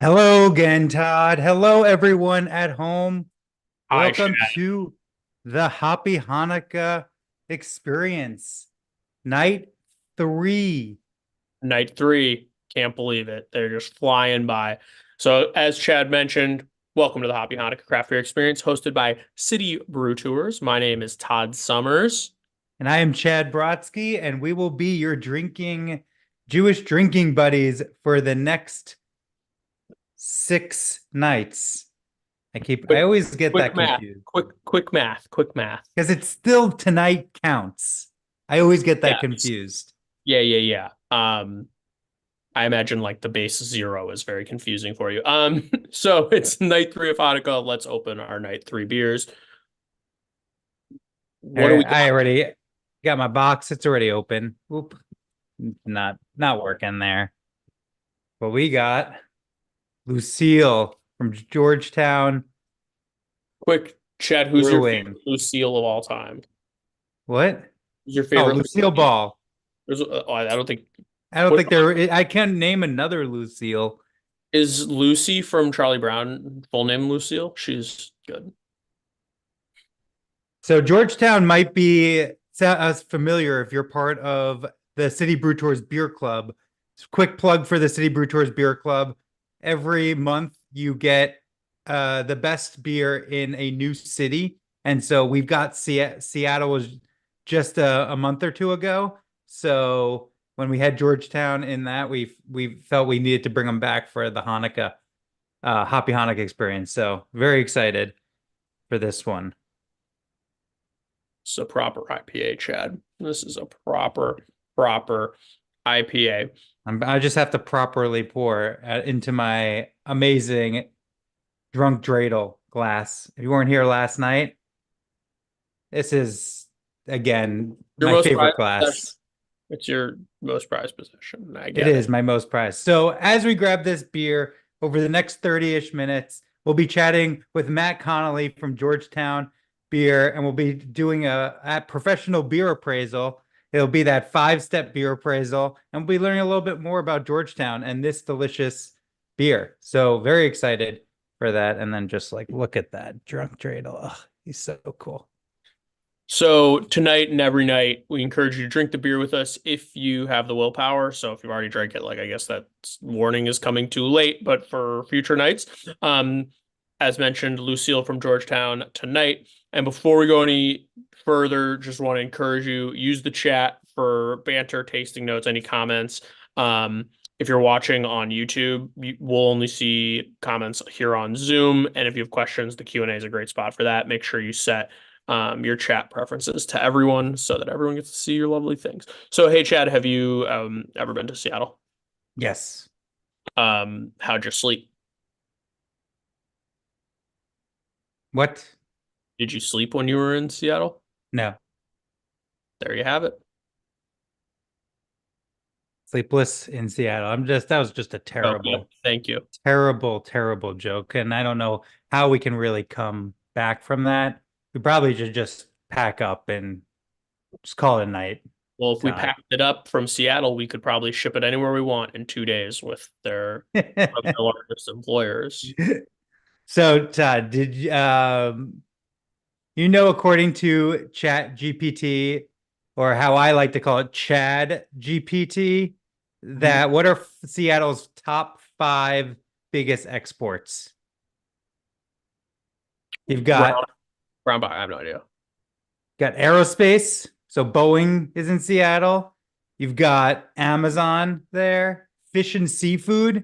Hello again, Todd. Hello, everyone at home. Hi, Welcome Chad. to the Hoppy Hanukkah experience. Night three. Night three. Can't believe it. They're just flying by. So, as Chad mentioned, welcome to the Hoppy Hanukkah Craft Beer Experience, hosted by City Brew Tours. My name is Todd Summers. And I am Chad Brodsky, and we will be your Jewish drinking buddies for the next 6 nights. I Quick, always get quick that math. confused Quick math. Quick math. because it's still tonight counts. I always get that Yes. confused. Yeah. I imagine like the base zero is very confusing for you. So it's night three of Hanukkah. Let's open our night three beers. All What do right, we I got? already got my box. It's already open. Oop. Not working there. But we got Lucille from Georgetown Quick, Chad, who's your favorite Brewing. Lucille of all time? What? Who's your Oh, favorite Lucille Lucille? Ball. I don't think. I don't What think I can't name another Lucille. is Lucy from Charlie Brown? Full name Lucille. She's good. So Georgetown might be as familiar if you're part of the City Brew Tours Beer Club. Quick plug for the City Brew Tours Beer Club. Every month you get the best beer in a new city. And so we've got Seattle was just a month or two ago. So when we had Georgetown in that, we felt we needed to bring them back for the Hanukkah, Hoppy Hanukkah experience. So very excited for this one. It's a proper IPA, Chad. This is a proper IPA. I just have to properly pour into my amazing drunk dreidel glass. If you weren't here last night, this is again Your my most favorite prized possession. glass. It's your most prized possession. I It get it. is my most prized. So as we grab this beer over the next 30-ish minutes, we'll be chatting with Matt Connolly from Georgetown Beer, and we'll be doing a professional beer appraisal. It'll be that five-step beer appraisal, and we'll be learning a little bit more about Georgetown and this delicious beer. So very excited for that. And then just like look at that drunk dreidel. Ugh, he's so cool. So tonight and every night, we encourage you to drink the beer with us if you have the willpower. So if you've already drank it, like I guess that warning is coming too late, but for future nights, as mentioned, Lucille from Georgetown tonight. And before we go any further, just want to encourage you, use the chat for banter, tasting notes, any comments. If you're watching on YouTube, we'll only see comments here on Zoom. And if you have questions, the Q&A is a great spot for that. Make sure you set your chat preferences to everyone so that everyone gets to see your lovely things. So, hey, Chad, have you ever been to Seattle? Yes. How'd you sleep? What? Did you sleep when you were in Seattle? No. There you have it. Sleepless in Seattle. That was just a Okay, thank you. terrible joke. And I don't know how we can really come back from that. We probably should just pack up and just call it a night, Well, if we Todd. packed it up from Seattle, we could probably ship it anywhere we want in 2 days with their one of their largest employers. So, Todd, according to Chat GPT, or how I like to call it, Chad GPT, Mhm. that what are Seattle's top five biggest exports? You've Round, got round by, I have no idea. Got aerospace. So Boeing is in Seattle. You've got Amazon there. Fish and seafood. You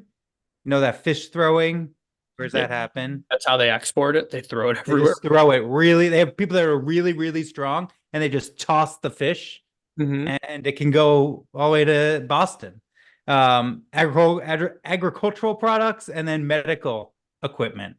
know that fish throwing? Where's Yeah, that happen? that's how they export it. They throw it They everywhere. just throw it really. They have people that are really strong and they just toss the fish hmm and it can go all the way to Boston. Agricultural products and then medical equipment.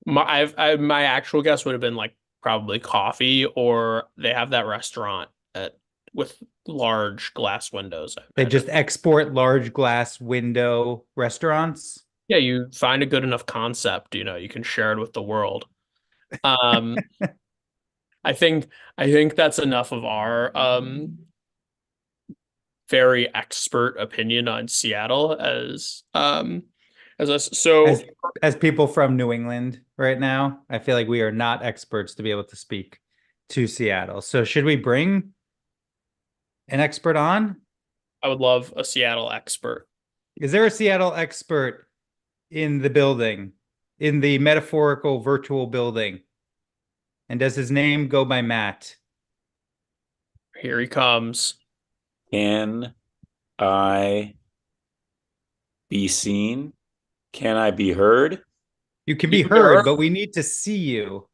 My actual guess would have been like probably coffee, or they have that restaurant at with large glass windows, I They imagine. just export large glass window restaurants. Yeah, you find a good enough concept, you can share it with the world. Um, I think I think that's enough of our very expert opinion on Seattle as as us. So As people from New England right now, I feel like we are not experts to be able to speak to Seattle. So should we bring an expert on? I would love a Seattle expert. Is there a Seattle expert in the building, in the metaphorical virtual building? And does his name go by Matt? Here he comes. Can I be seen? Can I be heard? You can You be can be heard. heard, but we need to see you.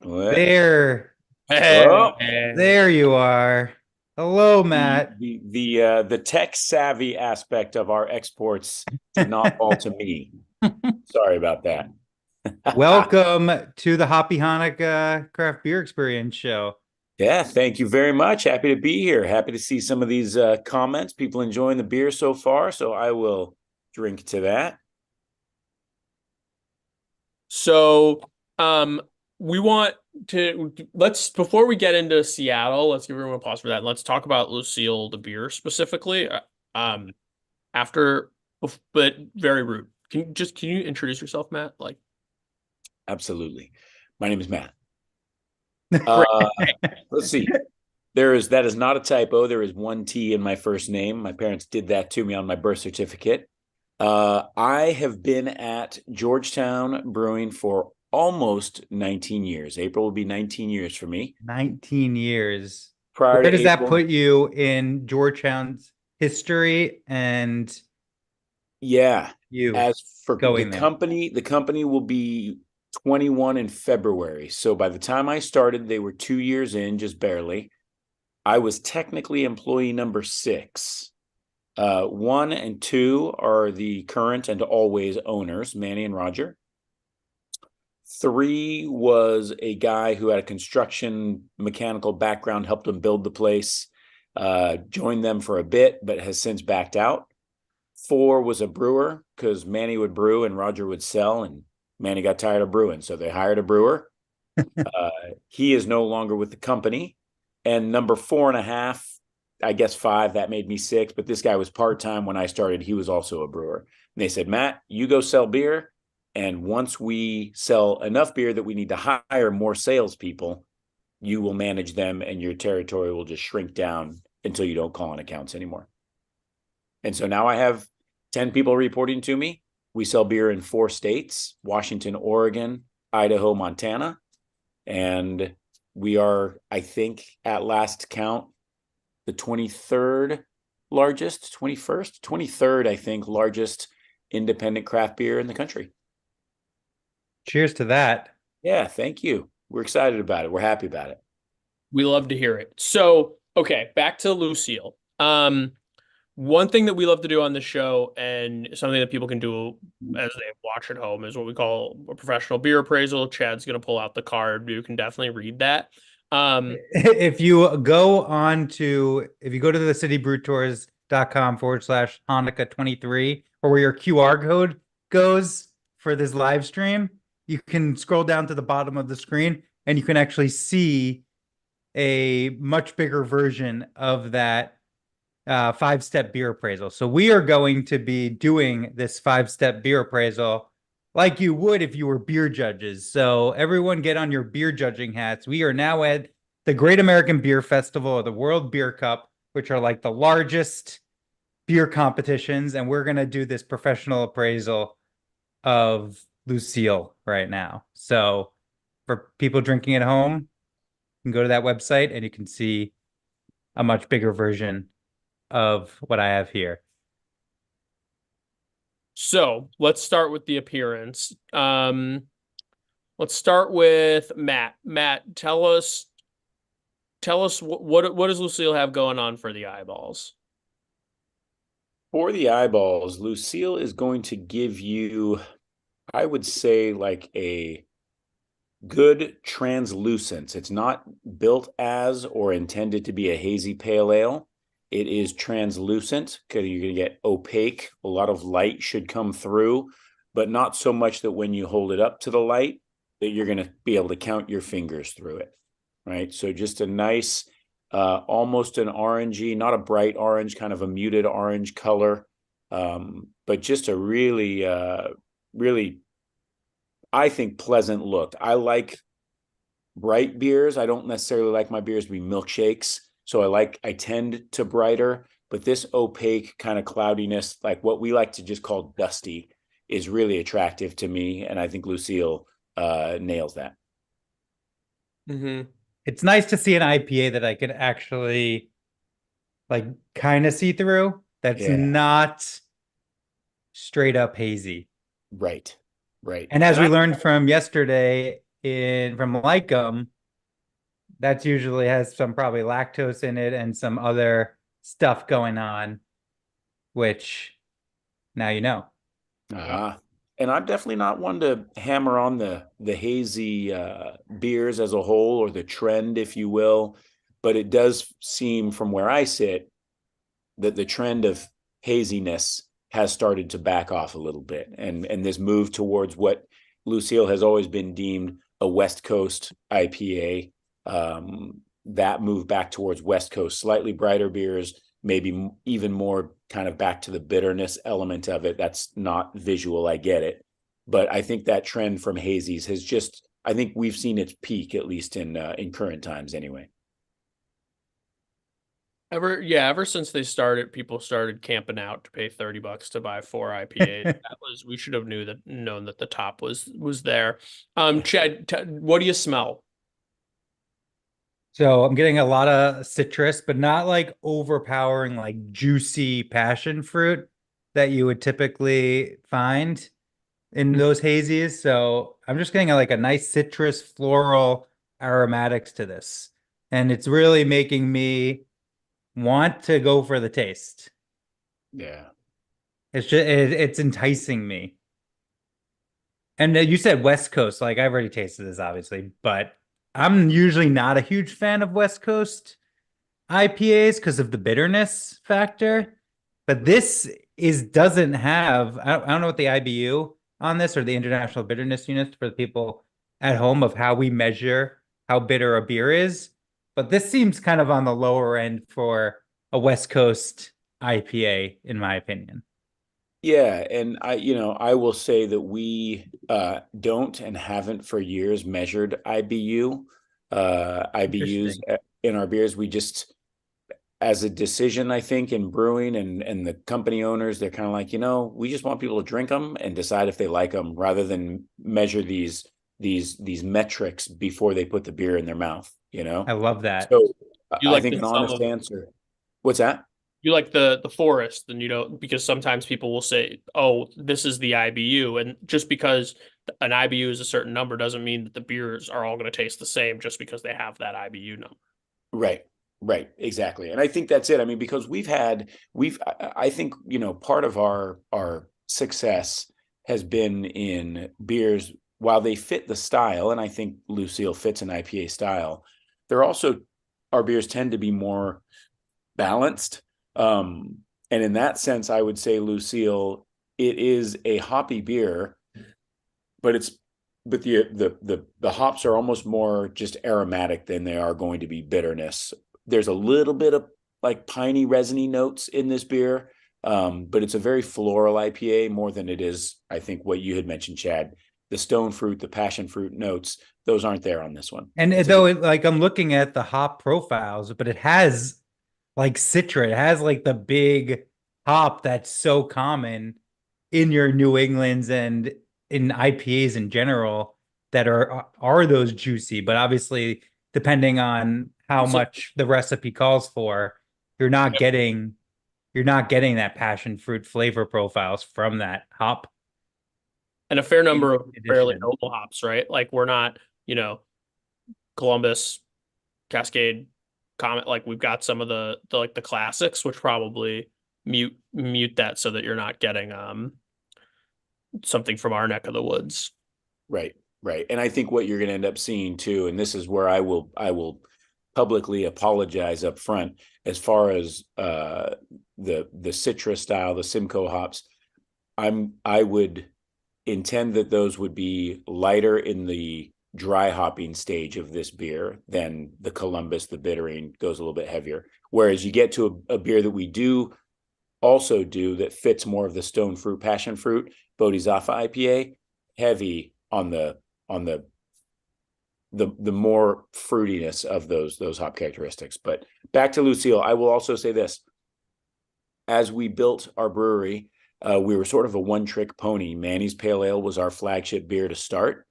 What? There, Oh, there you are. Hello, Matt. the tech savvy aspect of our exports did not fall to me. Sorry about that. Welcome to the Hoppy Hanukkah Craft Beer Experience show. Yeah, thank you very much. Happy to be here. Happy to see some of these comments. People enjoying the beer so far, so I will drink to that. So, we want let's before we get into Seattle, let's give everyone a pause for that. Let's talk about Lucille, the beer specifically. Um, after, but very rude. Can you introduce yourself, Matt? Like, Absolutely. My name is Matt. Let's see. That is not a typo. There is one T in my first name. My parents did that to me on my birth certificate. I have been at Georgetown Brewing for almost 19 years. April will be 19 years for me. 19 years. Prior Where to does that April, put you in Georgetown's history and yeah. you As for going there? the company will be 21 in February. So by the time I started, they were 2 years in, just barely. I was technically employee number 6. 1 and 2 are the current and always owners, Manny and Roger. 3 was a guy who had a construction mechanical background, helped him build the place, joined them for a bit, but has since backed out. 4 was a brewer because Manny would brew and Roger would sell, and Manny got tired of brewing, so they hired a brewer. He is no longer with the company. And number 4.5, I guess 5, that made me 6, but this guy was part-time when I started. He was also a brewer. And they said, Matt, you go sell beer. And once we sell enough beer that we need to hire more salespeople, you will manage them and your territory will just shrink down until you don't call on accounts anymore. And so now I have 10 people reporting to me. We sell beer in 4 states, Washington, Oregon, Idaho, Montana. And we are, I think, at last count, the 23rd largest, 21st, 23rd, I think, largest independent craft beer in the country. Cheers to that. Yeah, thank you. We're excited about it. We're happy about it. we love to hear it. So, okay, back to Lucille. One thing that we love to do on the show and something that people can do as they watch at home is what we call a professional beer appraisal. Chad's going to pull out the card. You can definitely read that. If you go to the citybrewtours.com/Hanukkah 23, or where your QR code goes for this live stream, you can scroll down to the bottom of the screen and you can actually see a much bigger version of that 5-step beer appraisal. So we are going to be doing this 5-step beer appraisal like you would if you were beer judges. So everyone get on your beer judging hats. We are now at the Great American Beer Festival or the World Beer Cup, which are like the largest beer competitions. And we're going to do this professional appraisal of Lucille right now. So for people drinking at home, you can go to that website and you can see a much bigger version of what I have here. So let's start with the appearance. Let's start with Matt. Matt, tell us what does Lucille have going on for the eyeballs? For the eyeballs, Lucille is going to give you, I would say, like a good translucence. It's not built as or intended to be a hazy pale ale. It is translucent because you're going to get opaque. A lot of light should come through, but not so much that when you hold it up to the light that you're going to be able to count your fingers through it, right? So just a nice, almost an orangey, not a bright orange, kind of a muted orange color. But just a really, really, I think, pleasant look. I like bright beers. I don't necessarily like my beers to be milkshakes. So I tend to brighter, but this opaque kind of cloudiness, like what we like to just call dusty, is really attractive to me. And I think Lucille nails that. Mm-hmm. It's nice to see an IPA that I could actually like kind of see through. That's Yeah. not straight up hazy. Right. Right. And as And we learned from yesterday from Lycum, that's usually has some probably lactose in it and some other stuff going on, which now you know. and I'm definitely not one to hammer on the hazy beers as a whole, or the trend, if you will. But it does seem from where I sit that the trend of haziness has started to back off a little bit, and this move towards what Lucille has always been deemed a West Coast IPA, that move back towards West Coast, slightly brighter beers, maybe even more kind of back to the bitterness element of it. That's not visual, I get it, but I think that trend from hazies has just, I think we've seen its peak, at least in current times anyway. Ever since they started, people started camping out to pay $30 to buy 4 IPAs. We should have known that the top was there. Chad, what do you smell? So I'm getting a lot of citrus, but not like overpowering, like juicy passion fruit that you would typically find in those hazies. So I'm just getting like a nice citrus floral aromatics to this. And it's really making me want to go for the taste. Yeah. It's enticing me. And you said West Coast, like I've already tasted this obviously, but I'm usually not a huge fan of West Coast IPAs because of the bitterness factor. But this doesn't have, I don't know what the IBU on this, or the International Bitterness Unit for the people at home, of how we measure how bitter a beer is. But this seems kind of on the lower end for a West Coast IPA, in my opinion. Yeah, and I will say that we don't and haven't for years measured IBUs Interesting. in our beers. We just, as a decision, I think, in brewing, and the company owners, they're kind of like, we just want people to drink them and decide if they like them, rather than measure these metrics before they put the beer in their mouth. I love that. So You I like think the an smell honest of answer. What's that? You like the forest, then because sometimes people will say, "Oh, this is the IBU," and just because an IBU is a certain number doesn't mean that the beers are all going to taste the same just because they have that IBU number. Right. Right. Exactly. And I think that's it. I mean, because I think, part of our success has been in beers, while they fit the style, and I think Lucille fits an IPA style, they're also, our beers tend to be more balanced. And in that sense, I would say Lucille, it is a hoppy beer, but the hops are almost more just aromatic than they are going to be bitterness. There's a little bit of like piney, resiny notes in this beer, but it's a very floral IPA more than it is, I think, what you had mentioned, Chad. The stone fruit, the passion fruit notes, those aren't there on this one. And though like I'm looking at the hop profiles, but it has like Citra. It has like the big hop that's so common in your New Englands and in IPAs in general, that are those juicy, but obviously depending on how So, much the recipe calls for, you're not getting that passion fruit flavor profiles from that hop and a fair number of fairly addition. noble hops, right? Like we're not, Columbus, Cascade, Comet. Like we've got some of the classics, which probably mute that so that you're not getting something from our neck of the woods. Right, right. And I think what you're going to end up seeing too, and this is where I will publicly apologize up front, as far as the citrus style, the Simcoe hops. I would intend that those would be lighter in the dry hopping stage of this beer than the Columbus. The bittering goes a little bit heavier. Whereas you get to a beer that we do also do that fits more of the stone fruit, passion fruit, Bodhisattva IPA, heavy on the more fruitiness of those hop characteristics. But back to Lucille, I will also say this. As we built our brewery, we were sort of a one-trick pony. Manny's Pale Ale was our flagship beer to start.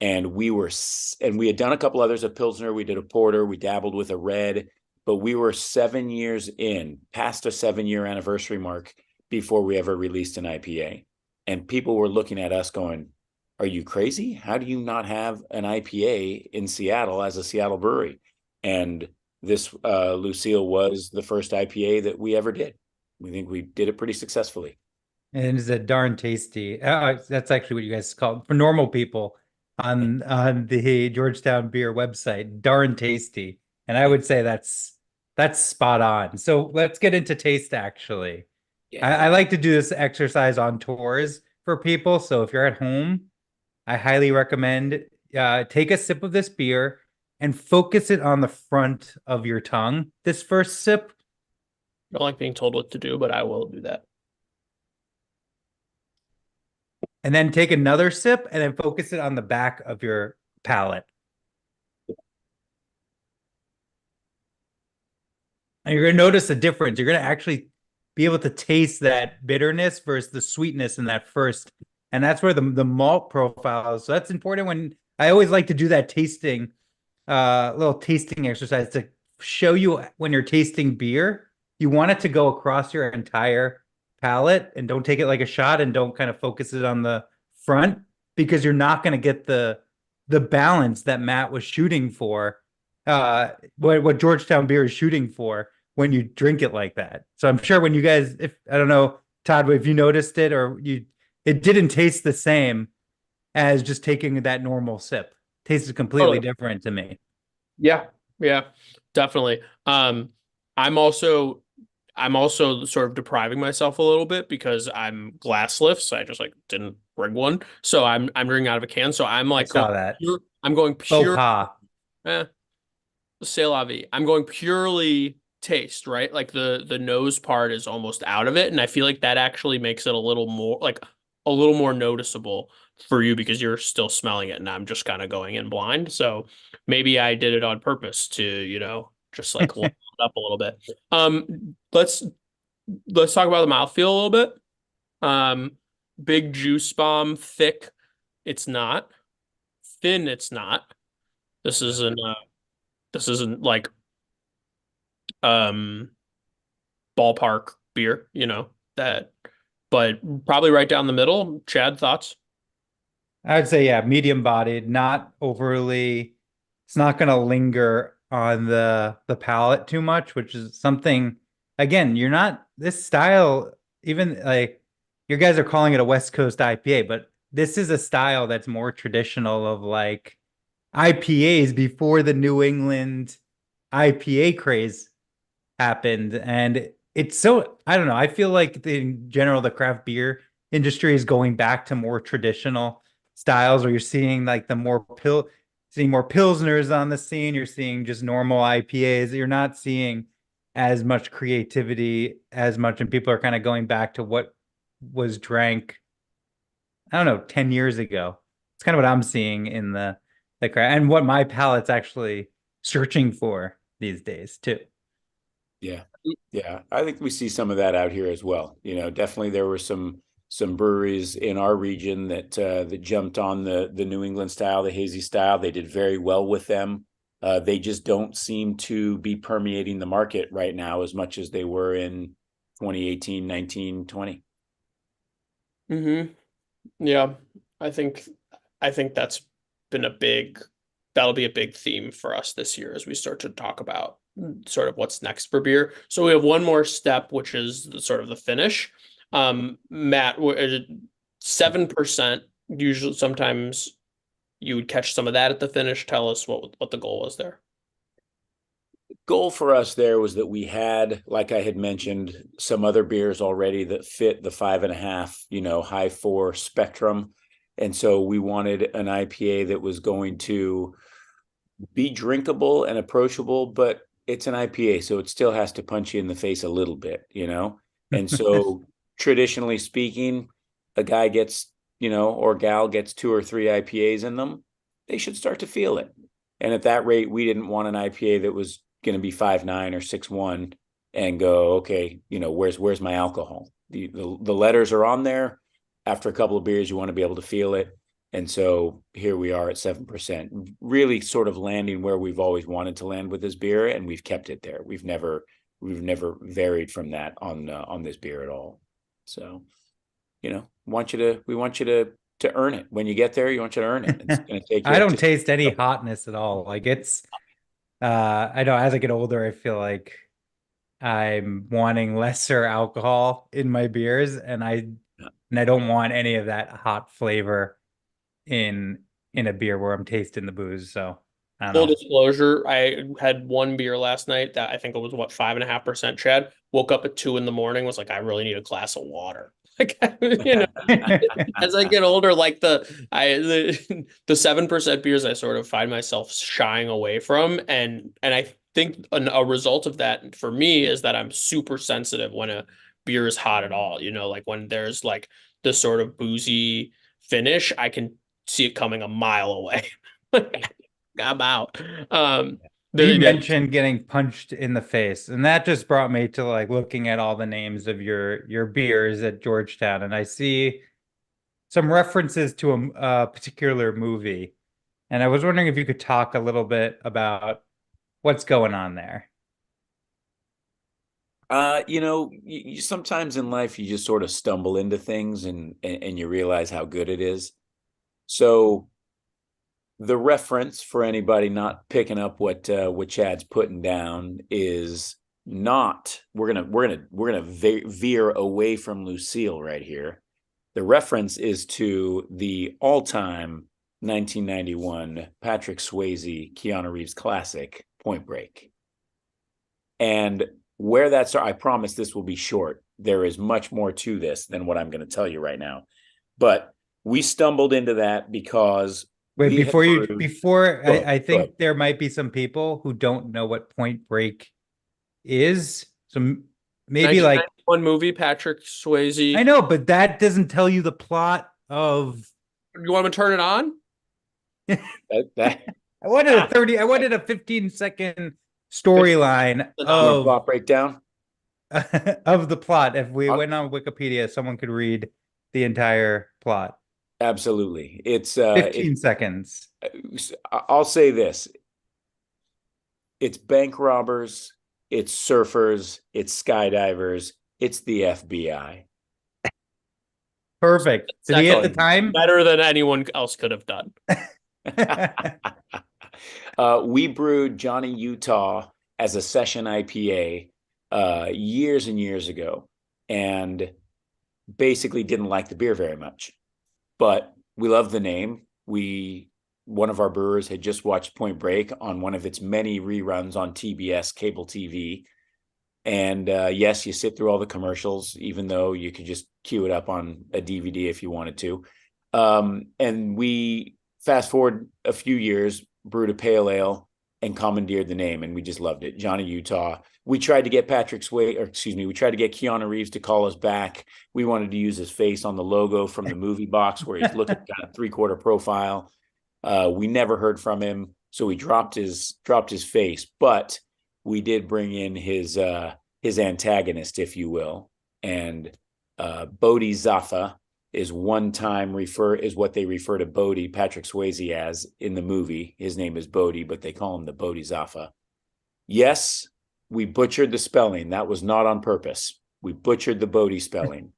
And we had done a couple others, a Pilsner, we did a Porter, we dabbled with a red, but we were 7 years in, past a 7-year anniversary mark before we ever released an IPA. And people were looking at us going, are you crazy? How do you not have an IPA in Seattle as a Seattle brewery? And this Lucille was the first IPA that we ever did. We think we did it pretty successfully. And it's a darn tasty. That's actually what you guys call it for normal people on the Georgetown Beer website. Darn tasty. And I would say that's spot on. So let's get into taste actually. Yeah. I like to do this exercise on tours for people. So if you're at home, I highly recommend take a sip of this beer and focus it on the front of your tongue. This first sip. I don't like being told what to do, but I will do that. And then take another sip and then focus it on the back of your palate. And you're going to notice a difference. You're going to actually be able to taste that bitterness versus the sweetness in that first. And that's where the malt profile is. So that's important when I always like to do that tasting, little tasting exercise to show you when you're tasting beer, you want it to go across your entire palate and don't take it like a shot and don't kind of focus it on the front because you're not going to get the balance that Matt was shooting for, what Georgetown beer is shooting for when you drink it like that. So I'm sure when you guys, if I don't know, Todd, if you noticed it or it didn't taste the same as just taking that normal sip. Tasted completely different to me. Yeah, definitely. I'm also sort of depriving myself a little bit because I'm glassless. So I just like didn't bring one. So I'm drinking out of a can. So I'm like, I saw that. I'm going pure. C'est la vie. I'm going purely taste, right? Like the nose part is almost out of it. And I feel like that actually makes it a little more noticeable for you because you're still smelling it and I'm just kind of going in blind. So maybe I did it on purpose to, just like look it up a little bit. Let's talk about the mouthfeel a little bit. Big juice bomb, thick. It's not. Thin, it's not. This isn't like ballpark beer, that, but probably right down the middle. Chad, thoughts? I would say, yeah, medium bodied, not overly, it's not going to linger on the palate too much, which is something, again, you're not, this style, even like you guys are calling it a West Coast IPA, but this is a style that's more traditional of like IPAs before the New England IPA craze happened. And it's so, I don't know, I feel like in general, the craft beer industry is going back to more traditional styles where you're seeing like seeing more pilsners on the scene. You're seeing just normal IPAs. You're not seeing as much creativity as much, and people are kind of going back to what was drank, I don't know, 10 years ago. It's kind of what I'm seeing in the craft and what my palate's actually searching for these days too. Yeah. I think we see some of that out here as well. Definitely there were some breweries in our region that jumped on the New England style, the hazy style. They did very well with them. They just don't seem to be permeating the market right now as much as they were in 2018, 19, 20. Mm-hmm. Yeah, I think that's been that'll be a big theme for us this year as we start to talk about sort of what's next for beer. So we have one more step, which is sort of the finish. Matt, 7%, usually sometimes you would catch some of that at the finish. Tell us what the goal was there. Goal for us there was that we had, like I had mentioned, some other beers already that fit the 5.5, high 4 spectrum. And so we wanted an IPA that was going to be drinkable and approachable, but it's an IPA, so it still has to punch you in the face a little bit, And so traditionally speaking, a guy gets, or gal gets 2 or 3 IPAs in them, they should start to feel it. And at that rate, we didn't want an IPA that was going to be 5.9 or 6.1 and go, okay, where's my alcohol? The letters are on there. After a couple of beers, you want to be able to feel it. And so here we are at 7%, really sort of landing where we've always wanted to land with this beer, and we've kept it there. We've never varied from that on this beer at all. So, we want you to earn it. When you get there, you want you to earn it. It's going to take you. I don't taste any hotness at all. Like it's, I know as I get older, I feel like I'm wanting lesser alcohol in my beers, and I don't want any of that hot flavor in a beer where I'm tasting the booze. So I don't Full know. disclosure, I had one beer last night that I think it was 5.5%, Chad. Woke up at 2 in the morning, was like, I really need a glass of water. Like, as I get older, like the 7% beers I sort of find myself shying away from. And I think a result of that for me is that I'm super sensitive when a beer is hot at all. Like when there's like the sort of boozy finish, I can see it coming a mile away. I'm out. You mentioned getting punched in the face, and that just brought me to like looking at all the names of your beers at Georgetown, and I see some references to a particular movie, and I was wondering if you could talk a little bit about what's going on there. You sometimes in life you just sort of stumble into things and you realize how good it is. So the reference for anybody not picking up what Chad's putting down is not we're gonna veer away from Lucille right here. The reference is to the all-time 1991 Patrick Swayze Keanu Reeves classic Point Break. And where that's, I promise this will be short. There is much more to this than what I'm going to tell you right now. But we stumbled into that because Wait, I think there might be some people who don't know what Point Break is. So maybe like one movie, Patrick Swayze. I know, but that doesn't tell you the plot of. You want me to turn it on? I wanted a 15-second storyline of plot breakdown of the plot. If we went on Wikipedia, someone could read the entire plot. Absolutely. It's 15 seconds. I'll say this. It's bank robbers, it's surfers, it's skydivers, it's the FBI. Perfect. Did he at the time? Better than anyone else could have done. We brewed Johnny Utah as a session IPA years and years ago, and basically didn't like the beer very much. But we love the name. One of our brewers had just watched Point Break on one of its many reruns on TBS cable TV. And yes, you sit through all the commercials, even though you could just queue it up on a DVD if you wanted to. And we fast forward a few years, brewed a pale ale and commandeered the name, and we just loved it. Johnny Utah. We tried to get we tried to get Keanu Reeves to call us back. We wanted to use his face on the logo from the movie box where he's looking kind of 3/4 profile. We never heard from him, so we dropped his face, but we did bring in his antagonist, if you will. And Bodhi Zaffa is what they refer to Bodhi, Patrick Swayze, as in the movie. His name is Bodhi, but they call him the Bodhi Zaffa. Yes, we butchered the spelling. That was not on purpose. We butchered the Bodhi spelling.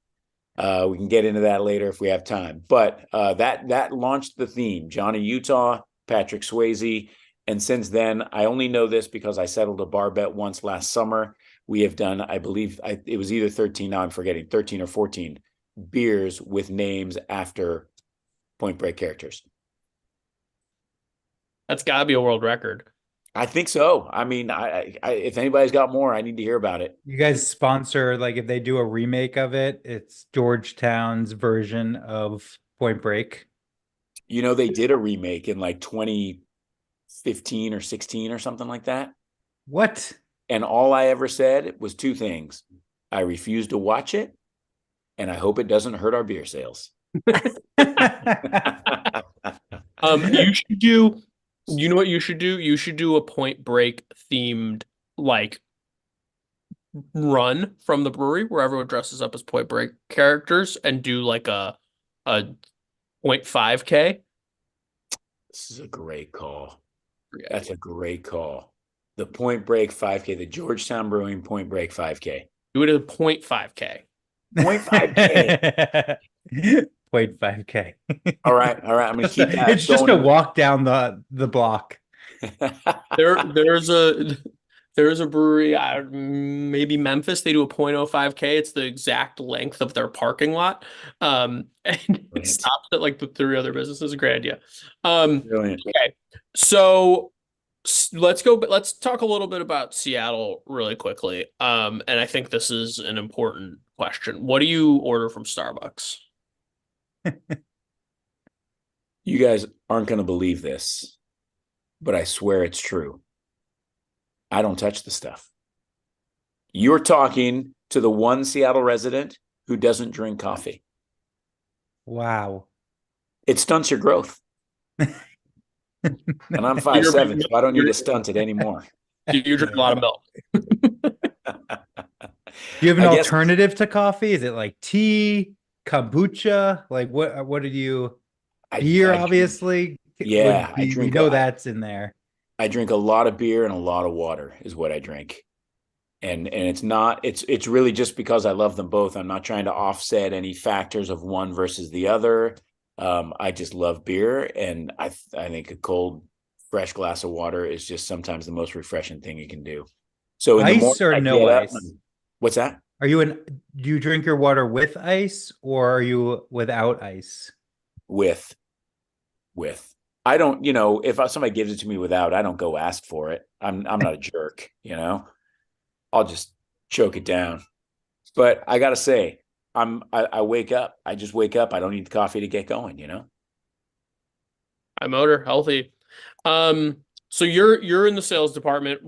We can get into that later if we have time. But that launched the theme. Johnny Utah, Patrick Swayze. And since then, I only know this because I settled a bar bet once last summer. We have done, I believe, it was either 13, now I'm forgetting, 13 or 14 beers with names after Point Break characters. That's got to be a world record. I think so. I mean, I if anybody's got more, I need to hear about it. You guys sponsor, like if they do a remake of it, it's Georgetown's version of Point Break. They did a remake in like 2015 or 16 or something like that. What? And all I ever said was two things. I refuse to watch it, and I hope it doesn't hurt our beer sales. You should do, you know what you should do? You should do a Point Break themed like run from the brewery where everyone dresses up as Point Break characters and do like a 0.5K. This is a great call. Yeah. That's a great call. The Point Break 5K, the Georgetown Brewing Point Break 5K. Do it at a 0.5K. 0.5K. 0.5K. All right. I'm going to keep that. It's just a walk down the block. There's a brewery, maybe Memphis. They do a 0.05K. It's the exact length of their parking lot, and it stops at like the 3 other businesses. A great idea. Brilliant. Okay, so let's go. But let's talk a little bit about Seattle really quickly. And I think this is an important question. What do you order from Starbucks? You guys aren't going to believe this, but I swear it's true. I don't touch the stuff. You're talking to the one Seattle resident who doesn't drink coffee. Wow. It stunts your growth. And I'm 5'7", so I don't need to stunt it anymore. You drink a lot of milk. Do you have an alternative to coffee? Is it like tea, kombucha? Like what did you beer, obviously? Yeah, I drink. That's in there. I drink a lot of beer and a lot of water is what I drink. And it's really just because I love them both. I'm not trying to offset any factors of one versus the other. I just love beer, and I think a cold, fresh glass of water is just sometimes the most refreshing thing you can do. So in ice or no ice? What's that? Do you drink your water with ice or are you without ice? With. I don't, if somebody gives it to me without, I don't go ask for it. I'm not a jerk, I'll just choke it down. But I gotta say, I wake up. I just wake up. I don't need the coffee to get going, I motor healthy. So you're in the sales department.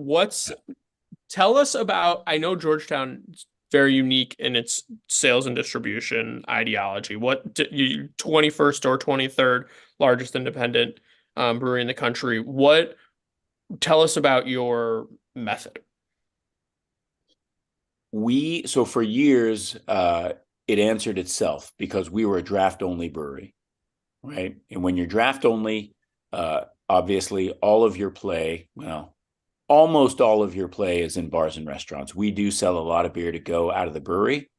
Tell us about, I know Georgetown's very unique in its sales and distribution ideology. 21st or 23rd largest independent brewery in the country. Tell us about your method. So for years, it answered itself because we were a draft only brewery, right? And when you're draft only, obviously almost all of your play is in bars and restaurants. We do sell a lot of beer to go out of the brewery,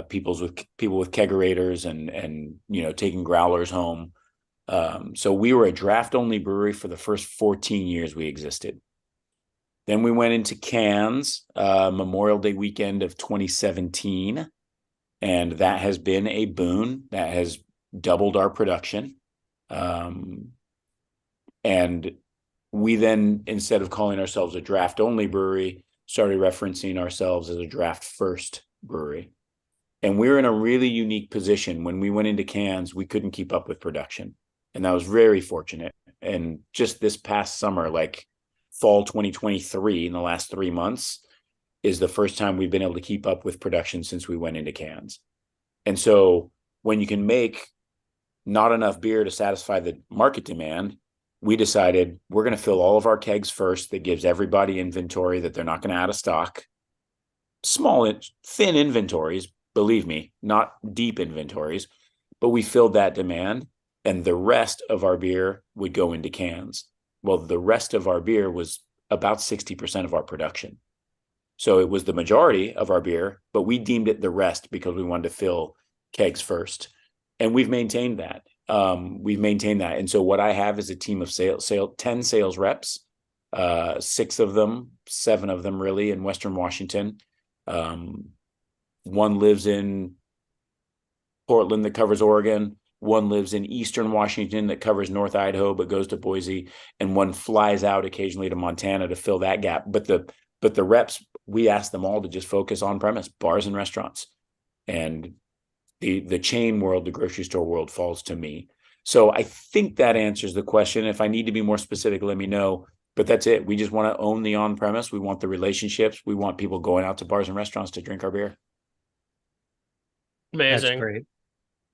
people with kegerators and taking growlers home. So we were a draft only brewery for the first 14 years we existed. Then we went into cans, Memorial Day weekend of 2017, and that has been a boon. That has doubled our production. And we then, instead of calling ourselves a draft only brewery, started referencing ourselves as a draft first brewery. And we were in a really unique position. When we went into cans, we couldn't keep up with production. And that was very fortunate. And just this past summer, like fall 2023, in the last 3 months, is the first time we've been able to keep up with production since we went into cans. And so when you can make not enough beer to satisfy the market demand, we decided we're going to fill all of our kegs first. That gives everybody inventory that they're not going to out of stock. Small, thin inventories, believe me, not deep inventories, but we filled that demand, and the rest of our beer would go into cans. Well, the rest of our beer was about 60% of our production. So it was the majority of our beer, but we deemed it the rest because we wanted to fill kegs first. And we've maintained that. And so what I have is a team of 10 sales reps, 7 of them really in Western Washington. One lives in Portland that covers Oregon. One lives in Eastern Washington that covers North Idaho, but goes to Boise, and one flies out occasionally to Montana to fill that gap. But the reps, we ask them all to just focus on premise, bars and restaurants. And the chain world, the grocery store world, falls to me. So I think that answers the question. If I need to be more specific, let me know. But that's it. We just want to own the on premise. We want the relationships. We want people going out to bars and restaurants to drink our beer. That's Amazing. great.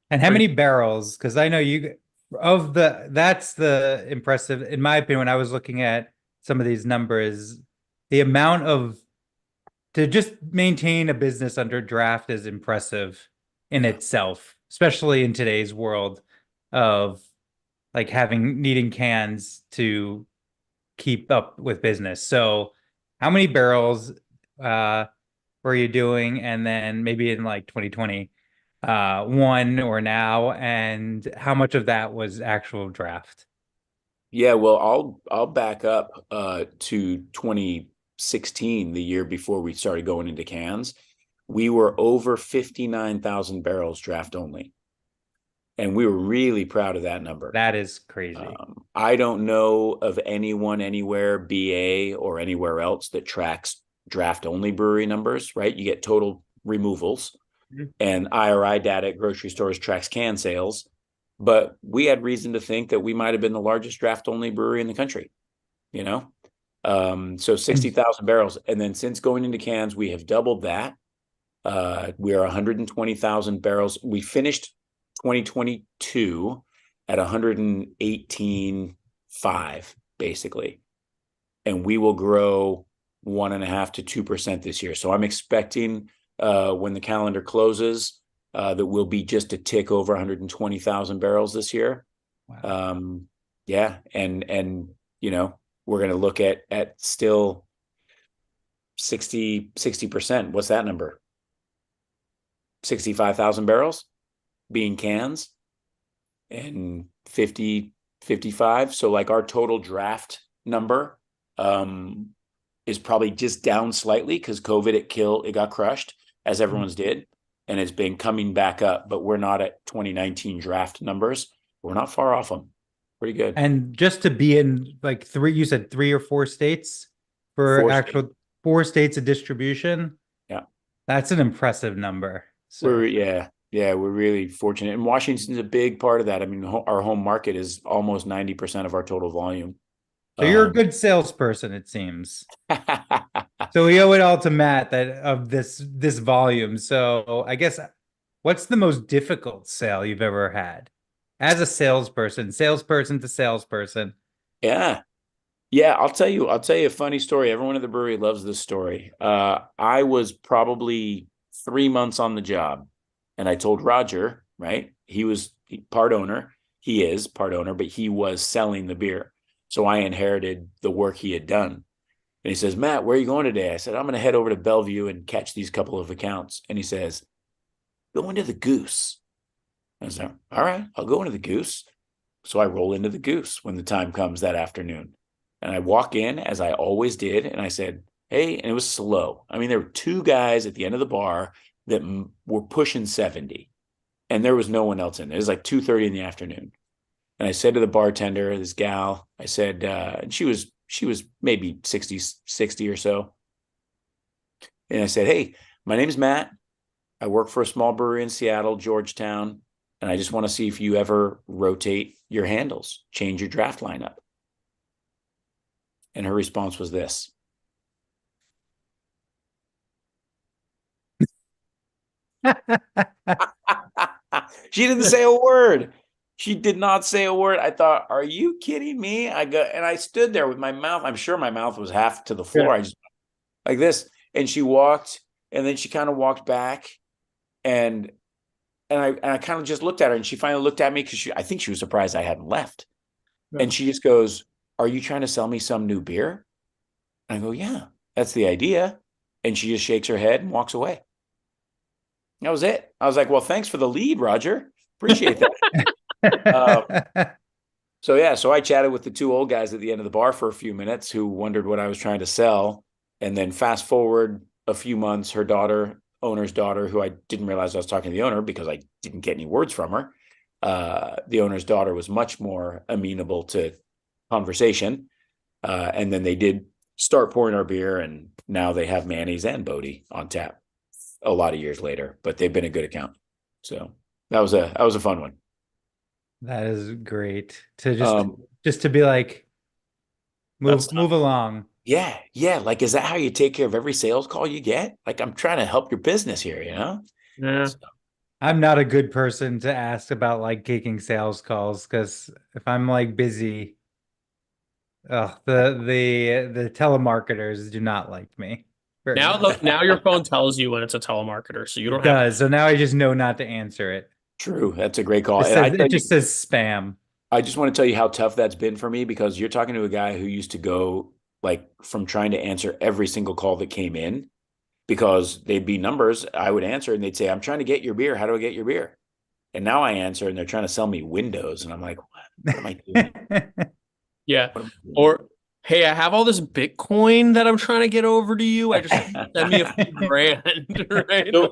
And how many barrels? Because I know that's the impressive, in my opinion, when I was looking at some of these numbers, the amount to just maintain a business under draft is impressive in itself, especially in today's world of like needing cans to keep up with business. So how many barrels were you doing? And then maybe in like 2020, one or now, and how much of that was actual draft? Yeah, well, I'll back up to 2016, the year before we started going into cans. We were over 59,000 barrels draft only. And we were really proud of that number. That is crazy. I don't know of anyone anywhere, BA or anywhere else, that tracks draft only brewery numbers, right? You get total removals, and IRI data at grocery stores tracks can sales. But we had reason to think that we might have been the largest draft only brewery in the country, you know? So 60,000 barrels. And then since going into cans, we have doubled that. We are 120,000 barrels. We finished 2022 at 118.5 basically, and we will grow 1.5 to 2% this year. So I'm expecting when the calendar closes that we'll be just a tick over 120,000 barrels this year. Wow. Yeah, and we're going to look at still 60%. What's that number? 65,000 barrels being cans, and 55. So like our total draft number is probably just down slightly because COVID, it got crushed, as everyone's did, and it's been coming back up, but we're not at 2019 draft numbers. We're not far off them. Pretty good. And just to be in like you said 3 or 4 states for four states of distribution. Yeah. That's an impressive number. So we're really fortunate. And Washington's a big part of that. I mean, our home market is almost 90% of our total volume. So you're a good salesperson, it seems. So we owe it all to Matt of this volume. So I guess, what's the most difficult sale you've ever had as a salesperson to salesperson? Yeah. I'll tell you a funny story. Everyone at the brewery loves this story. I was probably 3 months on the job, and I told Roger, right? He is part owner, but he was selling the beer. So I inherited the work he had done. And he says, Matt, where are you going today? I said, I'm going to head over to Bellevue and catch these couple of accounts. And he says, go into the Goose. I said, all right, I'll go into the Goose. So I roll into the Goose when the time comes that afternoon. And I walk in, as I always did, and I said, hey, and it was slow. I mean, there were 2 guys at the end of the bar that were pushing 70, and there was no one else in there. It was like 2:30 in the afternoon. And I said to the bartender, this gal, I said, and she was maybe 60 or so. And I said, hey, my name is Matt. I work for a small brewery in Seattle, Georgetown, and I just want to see if you ever rotate your handles, change your draft lineup. And her response was this. She didn't say a word. She did not say a word. I thought, are you kidding me? I stood there with my mouth. I'm sure my mouth was half to the floor. Yeah. I just like this. And she walked, and then she kind of walked back, and I kind of just looked at her, and she finally looked at me because I think she was surprised I hadn't left. Yeah. And she just goes, are you trying to sell me some new beer? And I go, yeah, that's the idea. And she just shakes her head and walks away. That was it. I was like, well, thanks for the lead, Roger. Appreciate that. So I chatted with the 2 old guys at the end of the bar for a few minutes who wondered what I was trying to sell. And then fast forward a few months, her daughter, owner's daughter, who I didn't realize I was talking to the owner because I didn't get any words from her. The owner's daughter was much more amenable to conversation. And then they did start pouring our beer, and now they have Manny's and Bodie on tap a lot of years later, but they've been a good account. So that was a fun one. That is great to just to be like, Move along. Yeah, yeah. Like, is that how you take care of every sales call you get? Like, I'm trying to help your business here, you know? Yeah. So, I'm not a good person to ask about like taking sales calls because if I'm like busy, the telemarketers do not like me very much. Now your phone tells you when it's a telemarketer, so you It don't have does. So now I just know not to answer it. true. That's a great call. It And I says tell it you, just says spam. I just want to tell you how tough that's been for me because you're talking to a guy who used to go like from trying to answer every single call that came in because they'd be numbers. I would answer and they'd say, I'm trying to get your beer. How do I get your beer? And now I answer and they're trying to sell me windows. And I'm like, what am I doing? Yeah. What am I doing? Or, hey, I have all this Bitcoin that I'm trying to get over to you. I just send me a few grand, right? So,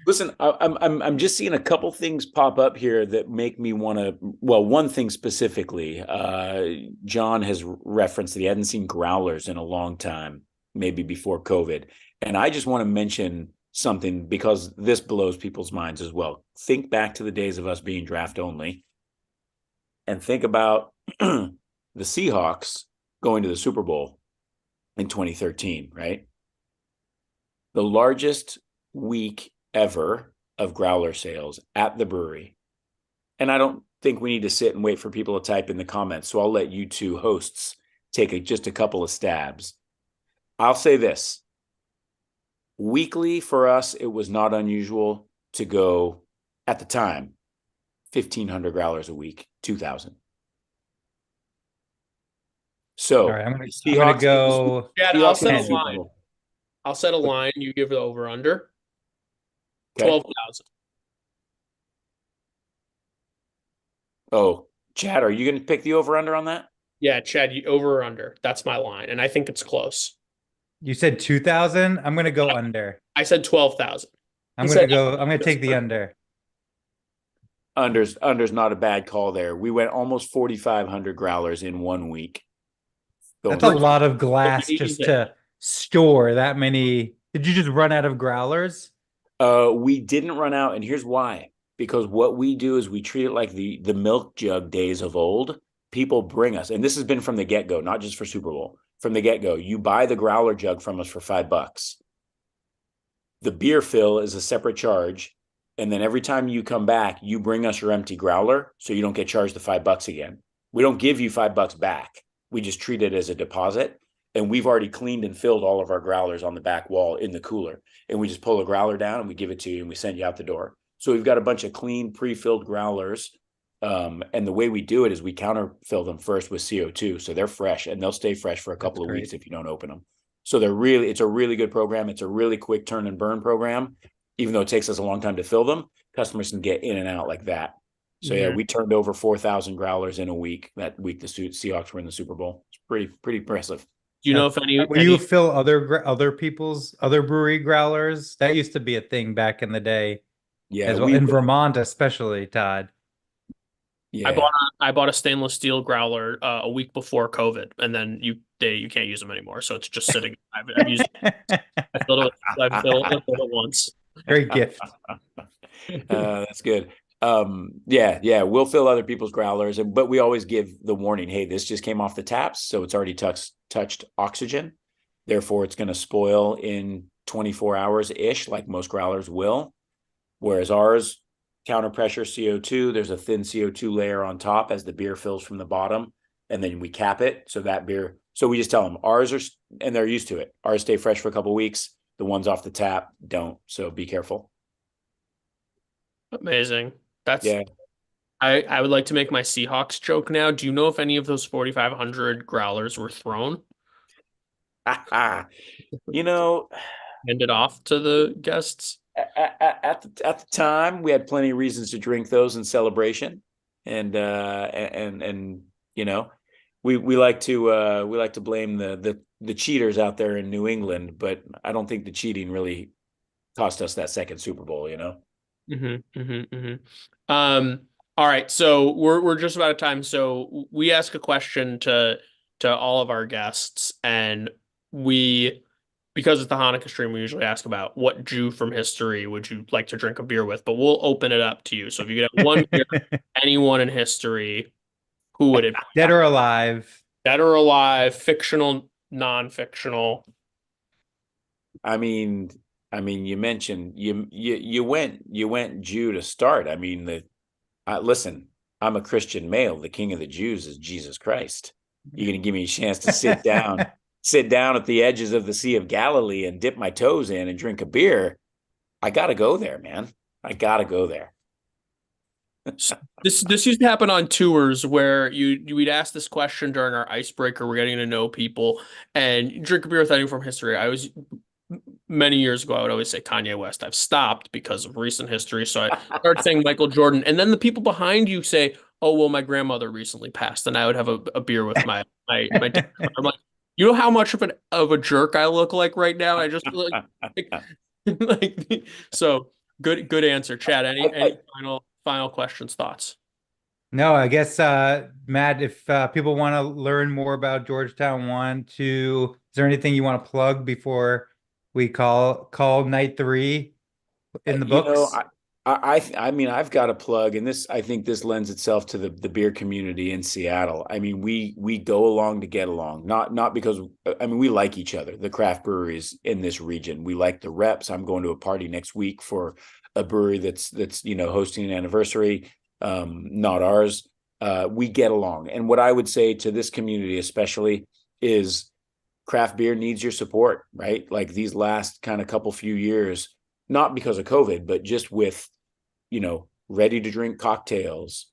listen, I'm just seeing a couple things pop up here that make me want to. Well, one thing specifically, John has referenced that he hadn't seen growlers in a long time, maybe before COVID, and I just want to mention something because this blows people's minds as well. Think back to the days of us being draft only, and think about the Seahawks going to the Super Bowl in 2013, right? The largest week ever of growler sales at the brewery. And I don't think we need to sit and wait for people to type in the comments. So I'll let you two hosts take just a couple of stabs. I'll say this. Weekly for us, it was not unusual to go at the time 1,500 growlers a week, 2,000. So All right, I'm gonna go. Chad, I'll Seahawks set in a the Super line. Bowl. I'll set a line. You give the over under Okay. 12,000. Oh, Chad, are you going to pick the over under on that? Yeah, Chad, you over or under. That's my line. And I think it's close. You said 2,000. I'm gonna go under. I said 12,000. I'm He gonna said, go. I'm gonna take the under. Under's not a bad call there. We went almost 4,500 growlers in 1 week. That's a Going lot of glass just Amazing. to store that many. Did you just run out of growlers? We didn't run out, and here's why. Because what we do is we treat it like the milk jug days of old. People bring us, and this has been from the get-go, not just for Super Bowl. From the get-go, you buy the growler jug from us for $5. The beer fill is a separate charge, and then every time you come back, you bring us your empty growler, so you don't get charged the $5 again. We don't give you $5 back. We just treat it as a deposit, and we've already cleaned and filled all of our growlers on the back wall in the cooler, and we just pull a growler down and we give it to you and we send you out the door. So we've got a bunch of clean, pre-filled growlers, and the way we do it is we counterfill them first with CO2, so they're fresh and they'll stay fresh for a couple of weeks if you don't open them. So it's a really good program. It's a really quick turn and burn program, even though it takes us a long time to fill them. Customers can get in and out like that. So yeah, we turned over 4,000 growlers in a week. That week the Seahawks were in the Super Bowl. It's pretty impressive. Do you know if Will you fill other people's other brewery growlers? That used to be a thing back in the day. Yeah, as well, in Vermont especially, Todd. Yeah, I bought a stainless steel growler a week before COVID, and then you can't use them anymore, so it's just sitting. I've used it. I filled it once. Great gift. That's good. Yeah, we'll fill other people's growlers, but we always give the warning, hey, this just came off the taps, so it's already touched oxygen. Therefore, it's going to spoil in 24 hours ish, like most growlers will. Whereas ours, counter pressure CO2, there's a thin CO2 layer on top as the beer fills from the bottom, and then we cap it. So we just tell them ours are, and they're used to it. Ours stay fresh for a couple of weeks. The ones off the tap don't. So be careful. Amazing. Yeah. I would like to make my Seahawks joke now. Do you know if any of those 4,500 growlers were thrown? You know, Handed off to the guests? at the time, we had plenty of reasons to drink those in celebration, and you know, we like to blame the cheaters out there in New England, but I don't think the cheating really cost us that second Super Bowl. You know. All right, so we're just about out of time. So we ask a question to all of our guests, and because it's the Hanukkah stream, we usually ask about what Jew from history would you like to drink a beer with, but we'll open it up to you. So if you could have one beer, anyone in history, who would it be? Dead or alive? Dead or alive, fictional, non-fictional. I mean, you mentioned you went Jew to start. I mean, listen, I'm a Christian male. The King of the Jews is Jesus Christ. You're gonna give me a chance to sit down, at the edges of the Sea of Galilee and dip my toes in and drink a beer. I gotta go there, man. I gotta go there. This used to happen on tours where we'd ask this question during our icebreaker. We're getting to know people, and you drink a beer with anyone from history. I was many years ago. I would always say Kanye West. I've stopped because of recent history, so I started saying Michael Jordan. And then the people behind you say, "Oh well, my grandmother recently passed," and I would have a beer with my dad. I'm like, you know how much of a jerk I look like right now? I just feel like so good answer, Chad. Any final questions, thoughts? No, I guess Matt, if people want to learn more about Georgetown 1, 2, is there anything you want to plug before we call night 3 in the You know, books? I mean, I've got a plug, and I think this lends itself to the beer community in Seattle. I mean, we go along to get along, not because, I mean, we like each other, the craft breweries in this region. We like the reps. I'm going to a party next week for a brewery that's hosting an anniversary, not ours. We get along, and what I would say to this community especially is craft beer needs your support, right? Like these last kind of few years, not because of COVID, but just with, ready to drink cocktails,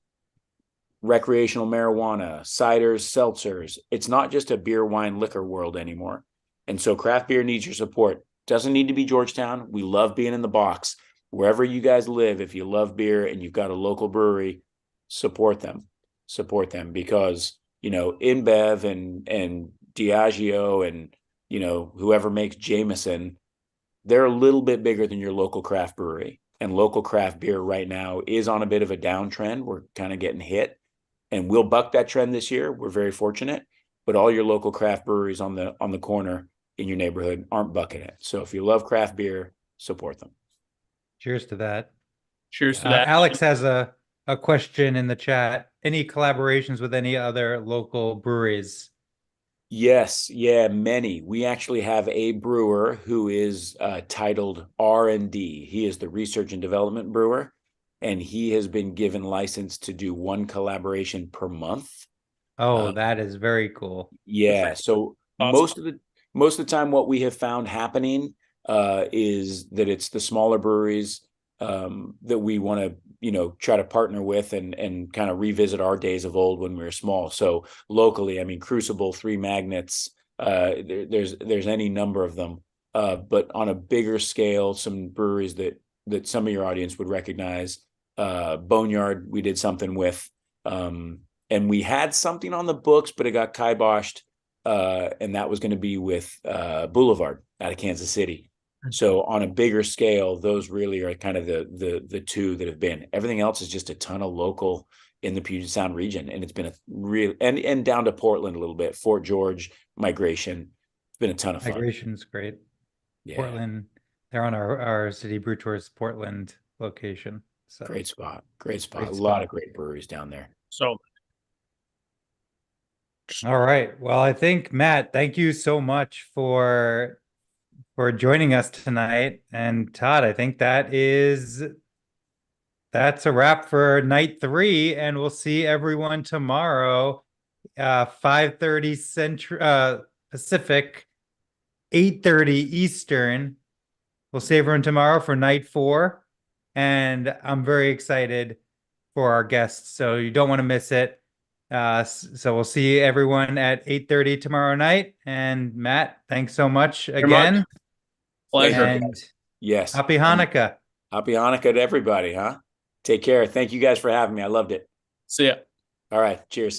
recreational marijuana, ciders, seltzers. It's not just a beer, wine, liquor world anymore. And so craft beer needs your support. Doesn't need to be Georgetown. We love being in the box. Wherever you guys live, if you love beer and you've got a local brewery, support them. Support them because, InBev and Diageo and, whoever makes Jameson, they're a little bit bigger than your local craft brewery. And local craft beer right now is on a bit of a downtrend. We're kind of getting hit, and we'll buck that trend this year. We're very fortunate, but all your local craft breweries on the corner in your neighborhood aren't bucking it. So if you love craft beer, support them. Cheers to that. Cheers to that. Alex has a question in the chat. Any collaborations with any other local breweries? Yes, yeah, many. We actually have a brewer who is titled R&D. He is the research and development brewer, and he has been given license to do one collaboration per month. Oh, that is very cool. Yeah, so awesome. most of the time, what we have found happening is that it's the smaller breweries that we want to try to partner with and kind of revisit our days of old when we were small. So locally, I mean, Crucible, Three Magnets, there's any number of them, but on a bigger scale, some breweries that some of your audience would recognize. Boneyard, we did something with, and we had something on the books, but it got kiboshed, and that was going to be with Boulevard out of Kansas City. So on a bigger scale, those really are kind of the two that have been. Everything else is just a ton of local in the Puget Sound region, and it's been a real and down to Portland a little bit. Fort George migration, it's been a ton of fun. Migration's great. Yeah. Portland, they're on our City Brew Tours Portland location. So great spot. A lot of great breweries down there. So. All right. Well, I think Matt, thank you so much for joining us tonight. And Todd, I think that's a wrap for night 3, and we'll see everyone tomorrow, 5:30 Central Pacific, 8:30 Eastern. We'll see everyone tomorrow for night 4, and I'm very excited for our guests, so you don't want to miss it. So we'll see everyone at 8:30 tomorrow night. And Matt, thanks so much again. Pleasure. And yes. Happy Hanukkah. Happy Hanukkah to everybody, huh? Take care. Thank you guys for having me. I loved it. See ya. All right. Cheers.